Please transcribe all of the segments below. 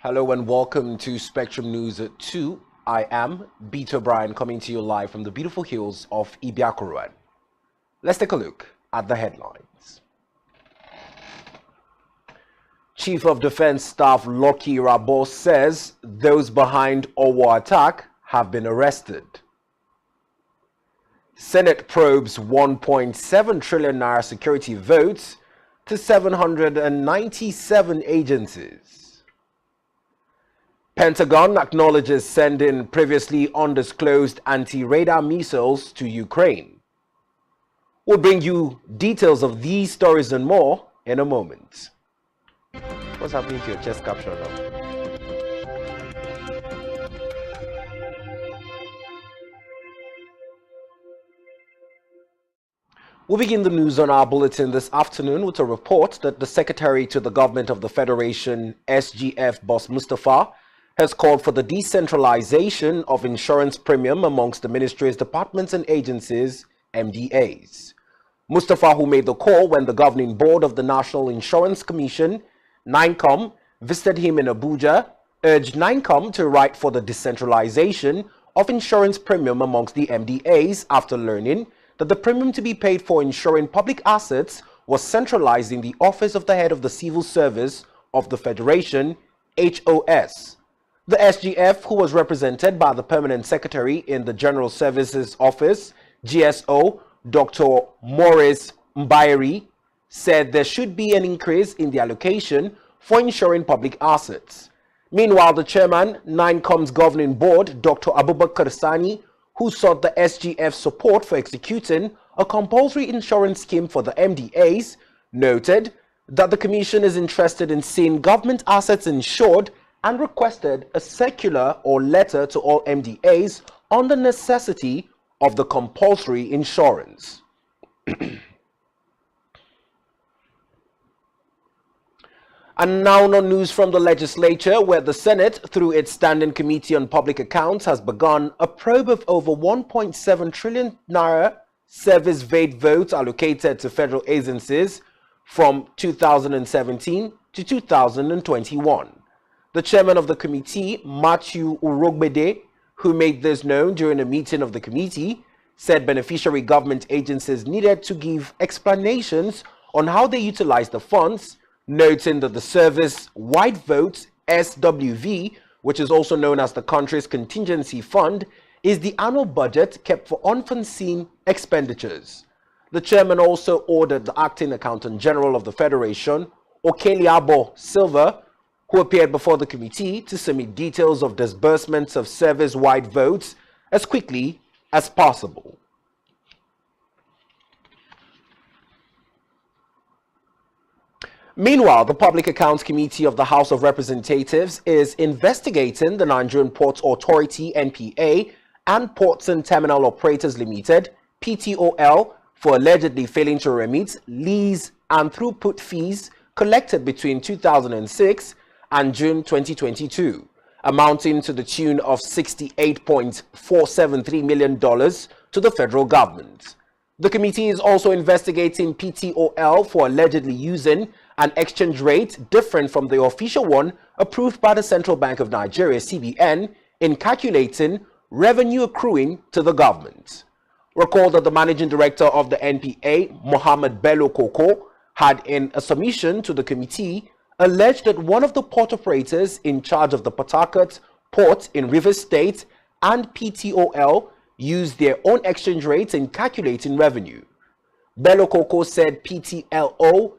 Hello and welcome to Spectrum News at 2. I am Beat O'Brien, coming to you live from the beautiful hills of Ibiakuruan. Let's take a look at the headlines. Chief of Defense Staff Lucky Rabo says those behind Owo attack have been arrested. Senate probes 1.7 trillion naira security votes to 797 agencies. Pentagon acknowledges sending previously undisclosed anti-radar missiles to Ukraine. We'll bring you details of these stories and more in a moment. What's happening to your chest caption now? We'll begin the news on our bulletin this afternoon with a report that the Secretary to the Government of the Federation, SGF Boss Mustafa, has called for the decentralization of insurance premium amongst the ministries, departments and agencies, MDAs. Mustafa, who made the call when the governing board of the National Insurance Commission, NINCOM, visited him in Abuja, urged NINCOM to write for the decentralization of insurance premium amongst the MDAs after learning that the premium to be paid for insuring public assets was centralized in the Office of the Head of the Civil Service of the Federation, HOS. The SGF, who was represented by the Permanent Secretary in the General Services Office, GSO, Dr. Maurice Mbairi, said there should be an increase in the allocation for insuring public assets. Meanwhile, the chairman, NINCOM's governing board, Dr. Abubakar Sani, who sought the SGF support for executing a compulsory insurance scheme for the MDAs, noted that the Commission is interested in seeing government assets insured and requested a circular or letter to all MDAs on the necessity of the compulsory insurance. And now on news from the legislature, where the Senate, through its Standing Committee on Public Accounts, has begun a probe of over 1.7 trillion naira service vaid votes allocated to federal agencies from 2017 to 2021. The chairman of the committee, Matthew Urogbede, who made this known during a meeting of the committee, said beneficiary government agencies needed to give explanations on how they utilize the funds, noting that the service-wide vote, SWV, which is also known as the country's contingency fund, is the annual budget kept for unforeseen expenditures. The chairman also ordered the acting accountant general of the Federation, Okeliabo Silva, who appeared before the committee, to submit details of disbursements of service-wide votes as quickly as possible. Meanwhile, the Public Accounts Committee of the House of Representatives is investigating the Nigerian Ports Authority, NPA, and Ports and Terminal Operators Limited, PTOL, for allegedly failing to remit lease and throughput fees collected between 2006 and June 2022, amounting to the tune of $68.473 million to the federal government. The committee is also investigating PTOL for allegedly using an exchange rate different from the official one approved by the Central Bank of Nigeria, CBN, in calculating revenue accruing to the government. Recall that the managing director of the NPA, Mohammed Bello Koko, had in a submission to the committee alleged that one of the port operators in charge of the Port Harcourt port in Rivers State and PTOL used their own exchange rates in calculating revenue. Bello Koko said PTLO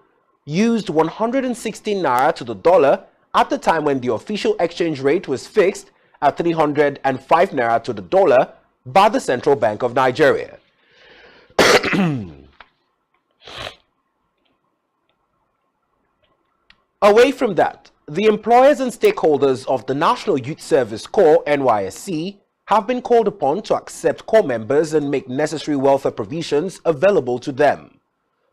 used 116 naira to the dollar at the time when the official exchange rate was fixed at 305 naira to the dollar by the Central Bank of Nigeria. Away from that, the employers and stakeholders of the National Youth Service Corps, NYSC, have been called upon to accept corps members and make necessary welfare provisions available to them.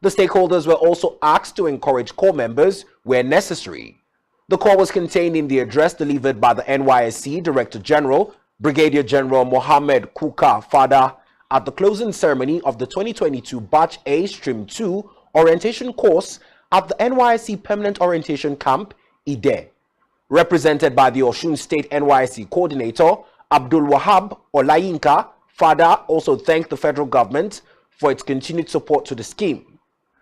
The stakeholders were also asked to encourage corps members where necessary. The call was contained in the address delivered by the NYSC Director General, Brigadier General Mohammed Kuka Fada, at the closing ceremony of the 2022 Batch A Stream 2 orientation course at the NYSC Permanent Orientation Camp, Ide. Represented by the Osun State NYSC Coordinator, Abdul Wahab Olayinka, Fada also thanked the federal government for its continued support to the scheme.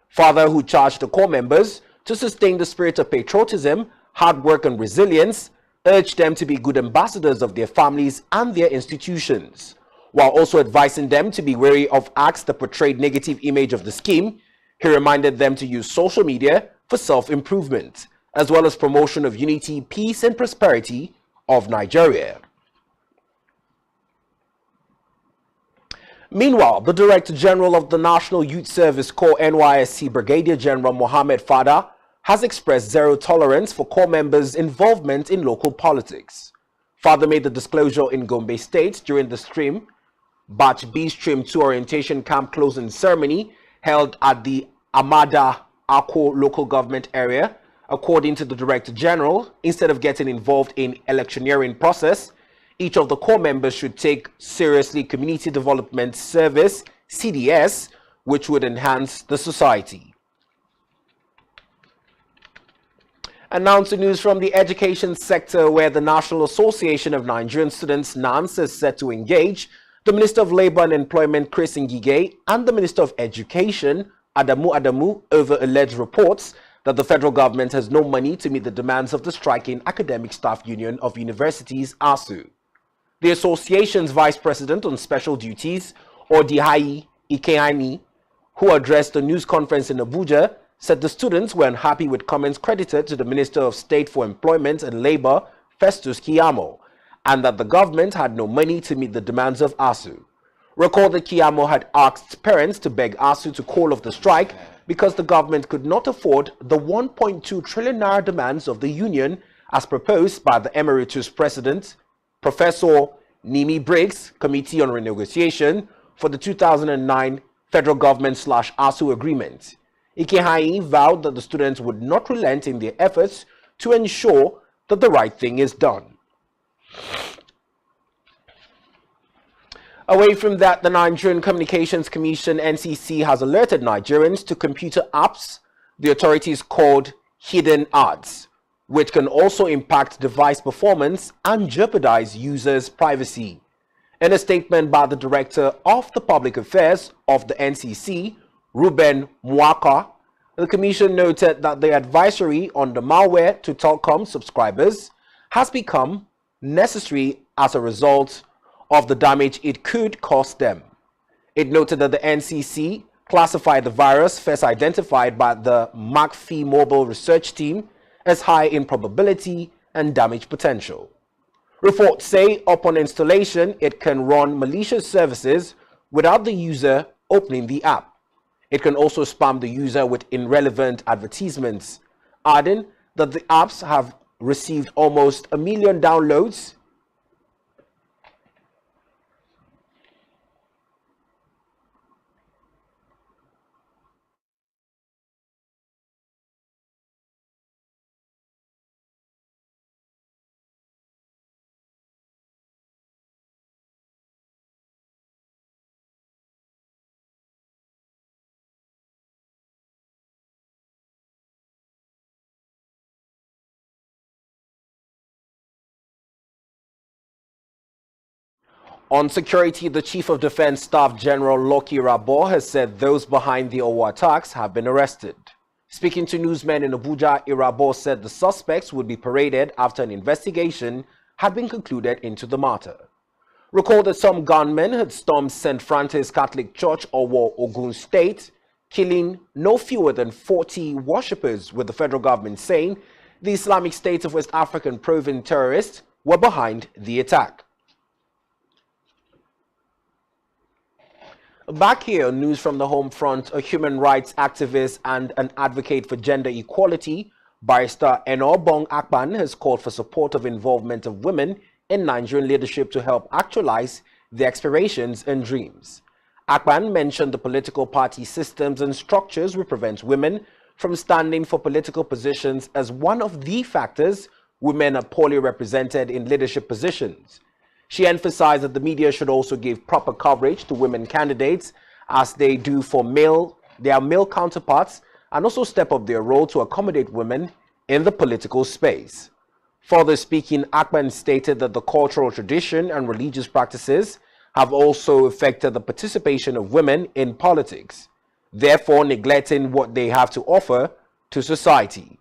Fada, who charged the corps members to sustain the spirit of patriotism, hard work and resilience, urged them to be good ambassadors of their families and their institutions, while also advising them to be wary of acts that portrayed negative image of the scheme. He reminded them to use social media for self-improvement, as well as promotion of unity, peace and prosperity of Nigeria. Meanwhile, the Director General of the National Youth Service Corps NYSC Brigadier General Mohammed Fada has expressed zero tolerance for corps members' involvement in local politics. Fada made the disclosure in Gombe State during the stream Batch B Stream 2 orientation camp closing ceremony held at the Amada Akko local government area. According to the Director General, instead of getting involved in electioneering process, each of the corps members should take seriously Community Development Service, CDS, which would enhance the society. And now to news from the education sector, where the National Association of Nigerian Students, NANS, is set to engage the Minister of Labour and Employment, Chris Ngige, and the Minister of Education, Adamu, over alleged reports that the federal government has no money to meet the demands of the striking Academic Staff Union of Universities, ASU. The association's Vice President on Special Duties, Odihai Ikeani, who addressed a news conference in Abuja, said the students were unhappy with comments credited to the Minister of State for Employment and Labour, Festus Keyamo, and that the government had no money to meet the demands of ASU. Recall that Keyamo had asked parents to beg ASU to call off the strike because the government could not afford the 1.2 trillion naira demands of the union as proposed by the Emeritus President, Professor Nimi Briggs, Committee on Renegotiation for the 2009 Federal Government/ASU agreement. Ikehai vowed that the students would not relent in their efforts to ensure that the right thing is done. Away from that, the Nigerian Communications Commission, NCC, has alerted Nigerians to computer apps the authorities called hidden ads, which can also impact device performance and jeopardize users' privacy. In a statement by the Director of the Public Affairs of the NCC, Ruben Mwaka, the Commission noted that the advisory on the malware to telecom subscribers has become necessary as a result of the damage it could cause them. It noted that the NCC classified the virus first identified by the McAfee Mobile Research Team as high in probability and damage potential. Reports say upon installation, it can run malicious services without the user opening the app. It can also spam the user with irrelevant advertisements, adding that the apps have received almost 1 million downloads. On security, the Chief of Defense Staff General Loki Rabo has said those behind the Owo attacks have been arrested. Speaking to newsmen in Abuja, Irabo said the suspects would be paraded after an investigation had been concluded into the matter. Recall that some gunmen had stormed St. Francis Catholic Church, Owo, Ogun State, killing no fewer than 40 worshippers, with the federal government saying the Islamic State of West African province terrorists were behind the attack. Back here, news from the home front, a human rights activist and an advocate for gender equality, Barrister Enobong Akpan, has called for support of involvement of women in Nigerian leadership to help actualize their aspirations and dreams. Akpan mentioned the political party systems and structures will prevent women from standing for political positions as one of the factors women are poorly represented in leadership positions. She emphasized that the media should also give proper coverage to women candidates as they do for their male counterparts, and also step up their role to accommodate women in the political space. Further speaking, Akpan stated that the cultural tradition and religious practices have also affected the participation of women in politics, therefore neglecting what they have to offer to society.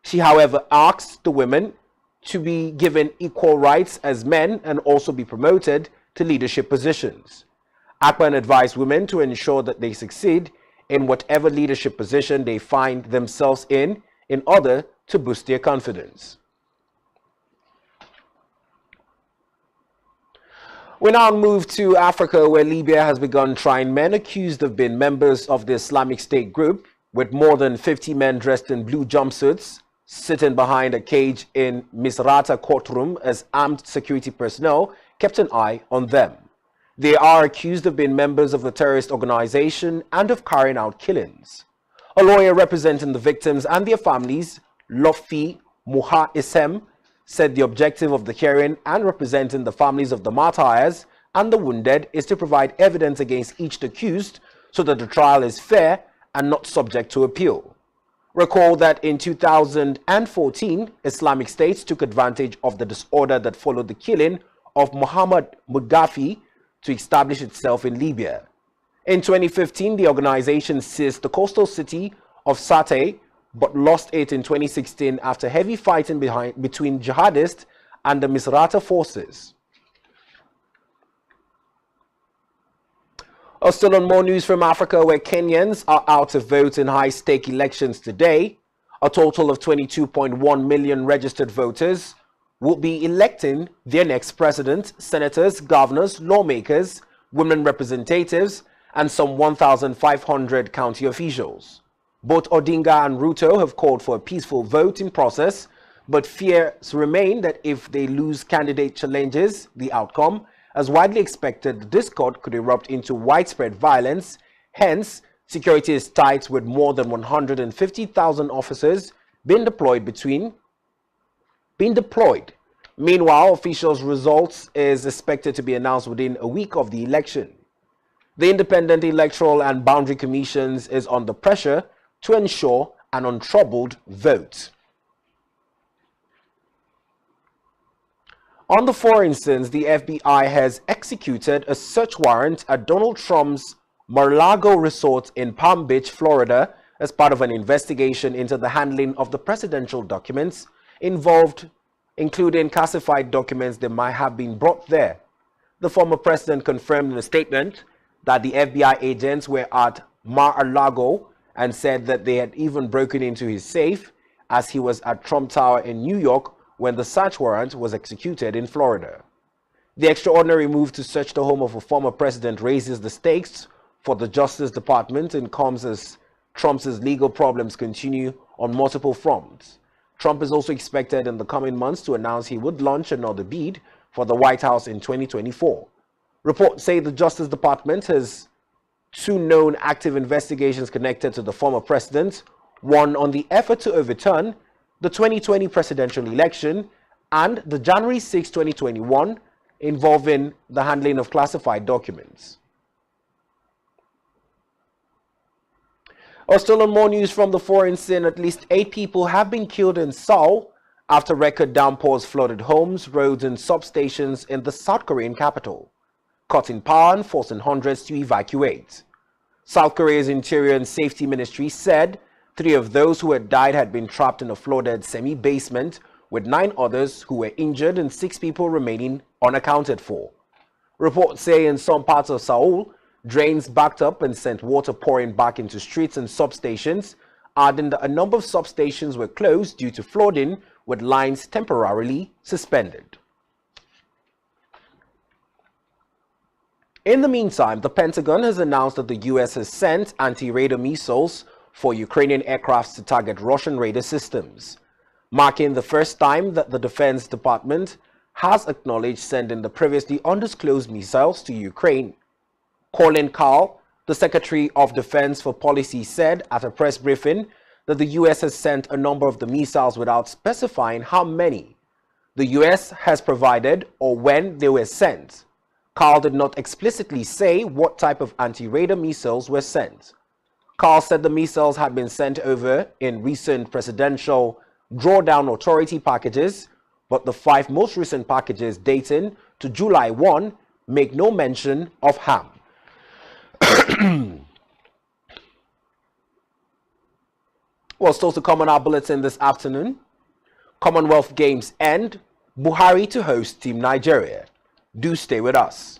She, however, asked the women to be given equal rights as men and also be promoted to leadership positions. Akpan advised women to ensure that they succeed in whatever leadership position they find themselves in order to boost their confidence. We now move to Africa, where Libya has begun trying men accused of being members of the Islamic State group, with more than 50 men dressed in blue jumpsuits sitting behind a cage in Misrata courtroom as armed security personnel kept an eye on them. They are accused of being members of the terrorist organization and of carrying out killings. A lawyer representing the victims and their families, Lofi Muha Isem, said the objective of the hearing and representing the families of the martyrs and the wounded is to provide evidence against each accused so that the trial is fair and not subject to appeal. Recall that in 2014, Islamic State took advantage of the disorder that followed the killing of Muhammad Mugafi to establish itself in Libya. In 2015, the organization seized the coastal city of Sate, but lost it in 2016 after heavy fighting between jihadists and the Misrata forces. Still on more news from Africa, where Kenyans are out to vote in high-stake elections today. A total of 22.1 million registered voters will be electing their next president, senators, governors, lawmakers, women representatives, and some 1,500 county officials. Both Odinga and Ruto have called for a peaceful voting process, but fears remain that if they lose candidate challenges, the outcome, as widely expected, the discord could erupt into widespread violence. Hence, security is tight, with more than 150,000 officers being deployed. Meanwhile, officials' results is expected to be announced within a week of the election. The Independent Electoral and Boundary Commissions is under pressure to ensure an untroubled vote. On the foreign scenes, the FBI has executed a search warrant at Donald Trump's Mar-a-Lago resort in Palm Beach, Florida, as part of an investigation into the handling of the presidential documents involved, including classified documents that might have been brought there. The former president confirmed in a statement that the FBI agents were at Mar-a-Lago and said that they had even broken into his safe as he was at Trump Tower in New York when the search warrant was executed in Florida. The extraordinary move to search the home of a former president raises the stakes for the Justice Department and comes as Trump's legal problems continue on multiple fronts. Trump is also expected in the coming months to announce he would launch another bid for the White House in 2024. Reports say the Justice Department has two known active investigations connected to the former president, one on the effort to overturn the 2020 presidential election and the January 6, 2021, involving the handling of classified documents. Still on more news from the foreign scene, at least 8 people have been killed in Seoul after record downpours flooded homes, roads and substations in the South Korean capital, cutting power and forcing hundreds to evacuate. South Korea's Interior and Safety Ministry said 3 of those who had died had been trapped in a flooded semi-basement, with 9 others who were injured and 6 people remaining unaccounted for. Reports say in some parts of Seoul, drains backed up and sent water pouring back into streets and substations, adding that a number of substations were closed due to flooding, with lines temporarily suspended. In the meantime, the Pentagon has announced that the U.S. has sent anti-radar missiles for Ukrainian aircrafts to target Russian radar systems, marking the first time that the Defense Department has acknowledged sending the previously undisclosed missiles to Ukraine. Colin Kahl, the Secretary of Defense for Policy, said at a press briefing that the U.S. has sent a number of the missiles without specifying how many the U.S. has provided or when they were sent. Carl did not explicitly say what type of anti-radar missiles were sent. Carl said the missiles had been sent over in recent presidential drawdown authority packages, but the 5 most recent packages dating to July 1 make no mention of HAM. Well, still to come on our bulletin this afternoon, Commonwealth Games end, Buhari to host Team Nigeria. Do stay with us.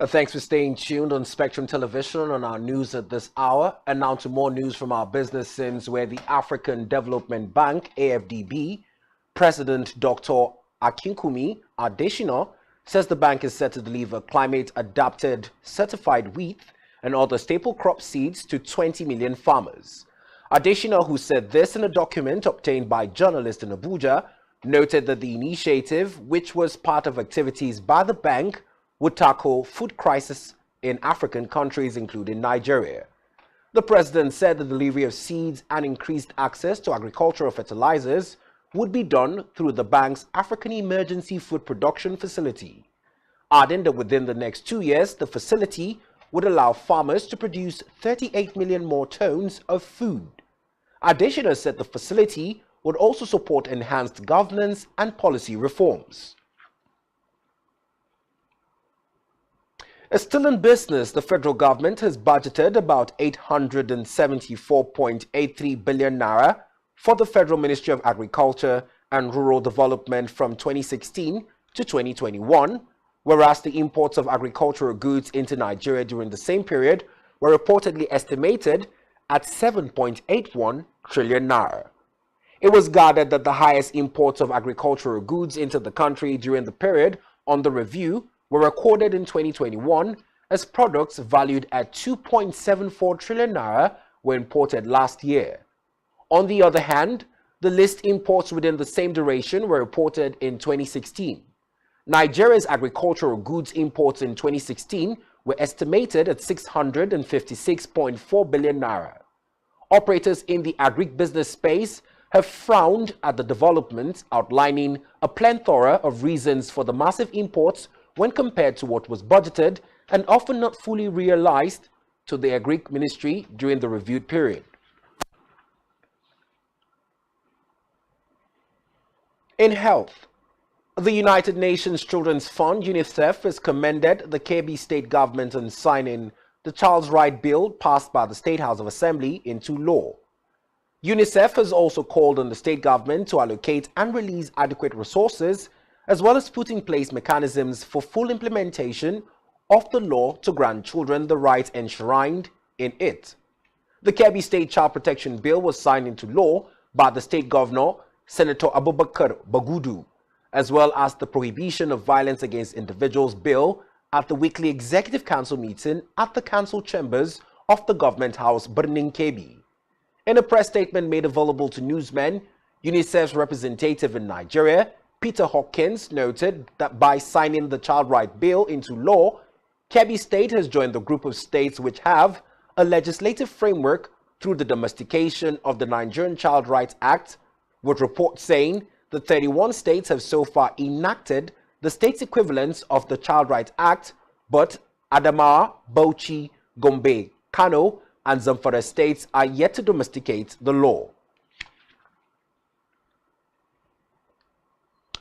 Thanks for staying tuned on Spectrum Television on our news at this hour. And now to more news from our business scenes, where the African Development Bank, AFDB, President Dr. Akinkunmi Adesina says the bank is set to deliver climate-adapted certified wheat and other staple crop seeds to 20 million farmers. Adesina, who said this in a document obtained by journalists in Abuja, noted that the initiative, which was part of activities by the bank, would tackle food crisis in African countries, including Nigeria. The president said the delivery of seeds and increased access to agricultural fertilizers would be done through the bank's African Emergency Food Production Facility, adding that within the next 2 years, the facility would allow farmers to produce 38 million more tons of food. Adesina said the facility would also support enhanced governance and policy reforms. Still in business, the federal government has budgeted about 874.83 billion naira for the Federal Ministry of Agriculture and Rural Development from 2016 to 2021, whereas the imports of agricultural goods into Nigeria during the same period were reportedly estimated at 7.81 trillion naira. It was gathered that the highest imports of agricultural goods into the country during the period under review were recorded in 2021 as products valued at 2.74 trillion naira were imported last year. On the other hand, the list imports within the same duration were reported in 2016. Nigeria's agricultural goods imports in 2016 were estimated at 656.4 billion naira. Operators in the agribusiness space have frowned at the development, outlining a plethora of reasons for the massive imports when compared to what was budgeted and often not fully realized to the Agri Ministry during the reviewed period. In health, the United Nations Children's Fund, UNICEF, has commended the Kebbi state government on signing the Child's Right Bill passed by the State House of Assembly into law. UNICEF has also called on the state government to allocate and release adequate resources as well as put in place mechanisms for full implementation of the law to grant children the rights enshrined in it. The Kebbi State Child Protection Bill was signed into law by the state governor, Senator Abubakar Bagudu, as well as the Prohibition of Violence Against Individuals Bill at the weekly Executive Council meeting at the council chambers of the Government House, Birnin Kebbi. In a press statement made available to newsmen, UNICEF's representative in Nigeria, Peter Hawkins, noted that by signing the Child Rights Bill into law, Kebbi State has joined the group of states which have a legislative framework through the domestication of the Nigerian Child Rights Act, with reports saying that 31 states have so far enacted the state's equivalents of the Child Rights Act, but Adamawa, Bauchi, Gombe, Kano, and Zamfara states are yet to domesticate the law.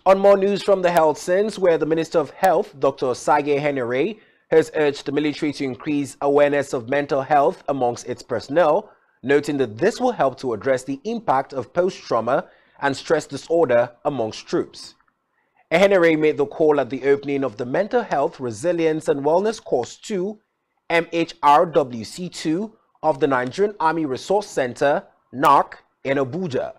On more news from the health scenes, where the Minister of Health, Dr. Sage Henere, has urged the military to increase awareness of mental health amongst its personnel, noting that this will help to address the impact of post-trauma and stress disorder amongst troops. Henere made the call at the opening of the Mental Health, Resilience and Wellness Course 2, MHRWC2, of the Nigerian Army Resource Center, NARC, in Abuja.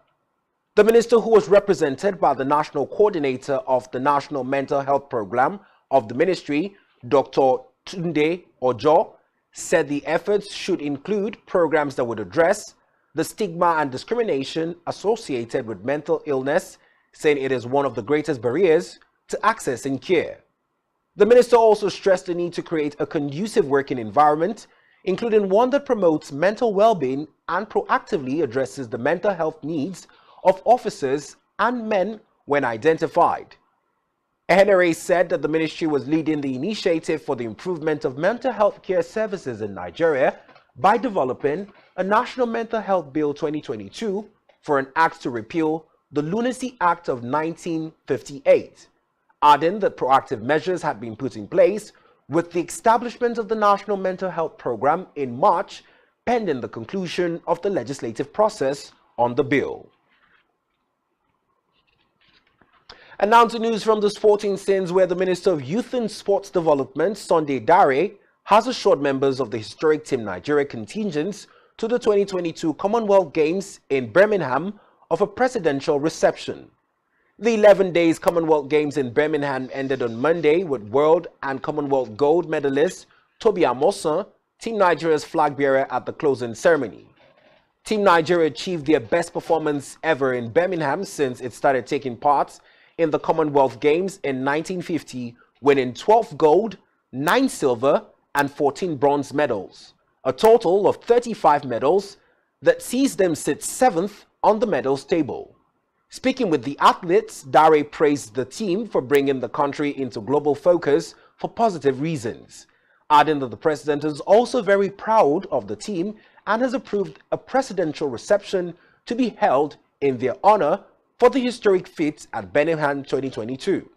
The minister, who was represented by the National Coordinator of the National Mental Health Program of the Ministry, Dr. Tunde Ojo, said the efforts should include programs that would address the stigma and discrimination associated with mental illness, saying it is one of the greatest barriers to accessing care. The minister also stressed the need to create a conducive working environment, including one that promotes mental well-being and proactively addresses the mental health needs of officers and men when identified. Henere said that the ministry was leading the initiative for the improvement of mental health care services in Nigeria by developing a National Mental Health Bill 2022 for an act to repeal the Lunacy Act of 1958, adding that proactive measures had been put in place with the establishment of the National Mental Health Program in March, pending the conclusion of the legislative process on the bill. And now to news from the sporting scenes, where the Minister of Youth and Sports Development, Sunday Dare, has assured members of the historic Team Nigeria contingents to the 2022 Commonwealth Games in Birmingham of a presidential reception. The 11 days Commonwealth Games in Birmingham ended on Monday with World and Commonwealth gold medalist Toby Amosan, Team Nigeria's flag bearer, at the closing ceremony. Team Nigeria achieved their best performance ever in Birmingham since it started taking part in the Commonwealth Games in 1950, winning 12 gold, 9 silver, and 14 bronze medals, a total of 35 medals that sees them sit 7th on the medals table. Speaking with the athletes, Dare praised the team for bringing the country into global focus for positive reasons, adding that the president is also very proud of the team and has approved a presidential reception to be held in their honor for the historic feat at Birmingham 2022.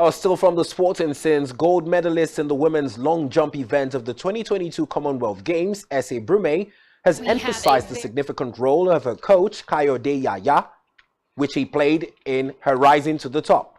Still from the sporting scenes, gold medalist in the women's long jump event of the 2022 Commonwealth Games, S.A. Brume, has emphasized the significant role of her coach, Kayode Yaya, which he played in her rising to the top.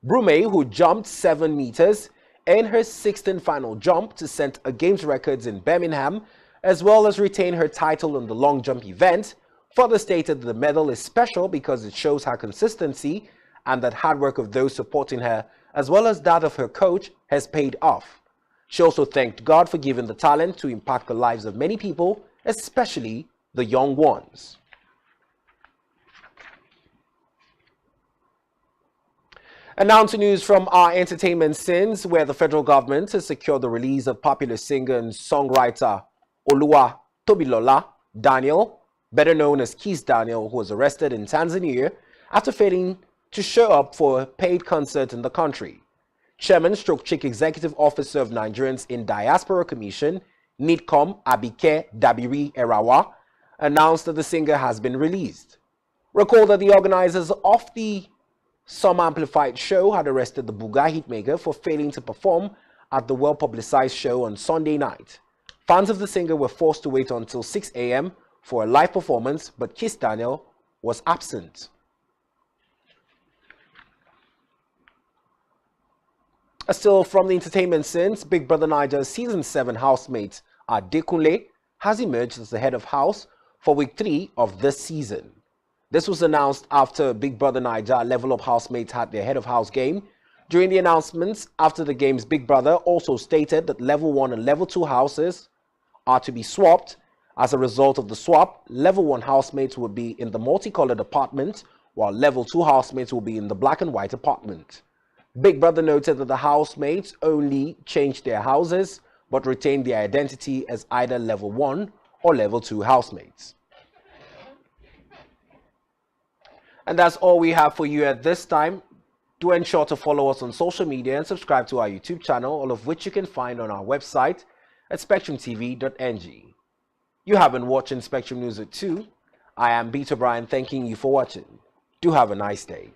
Brume, who jumped 7 meters in her 16th final jump to set a games records in Birmingham, as well as retain her title in the long jump event, further stated that the medal is special because it shows her consistency and that hard work of those supporting her, as well as that of her coach, has paid off. She also thanked God for giving the talent to impact the lives of many people, especially the young ones. And now to news from our entertainment scenes, where the federal government has secured the release of popular singer and songwriter Oluwa Tobilola Daniel, better known as Kiss Daniel, who was arrested in Tanzania after failing to show up for a paid concert in the country. Chairman/Chief Executive Officer of Nigerians in Diaspora Commission, NIDCOM, Abike Dabiri Erawa, announced that the singer has been released. Recall that the organizers of the Summer Amplified show had arrested the Buga hitmaker for failing to perform at the well-publicized show on Sunday night. Fans of the singer were forced to wait until 6 a.m. for a live performance, but Kiss Daniel was absent. Still from the entertainment scenes, Big Brother Niger's Season 7 housemate Adekunle has emerged as the head of house for week 3 of this season. This was announced after Big Brother Niger Level Up housemates had their head of house game. During the announcements after the games, Big Brother also stated that Level 1 and Level 2 houses are to be swapped. As a result of the swap, Level 1 housemates will be in the multicolored apartment, while Level 2 housemates will be in the black and white apartment. Big Brother noted that the housemates only changed their houses, but retained their identity as either Level 1 or Level 2 housemates. And that's all we have for you at this time. Do ensure to follow us on social media and subscribe to our YouTube channel, all of which you can find on our website at spectrumtv.ng. You have been watching Spectrum News at 2. I am Beta Brian, thanking you for watching. Do have a nice day.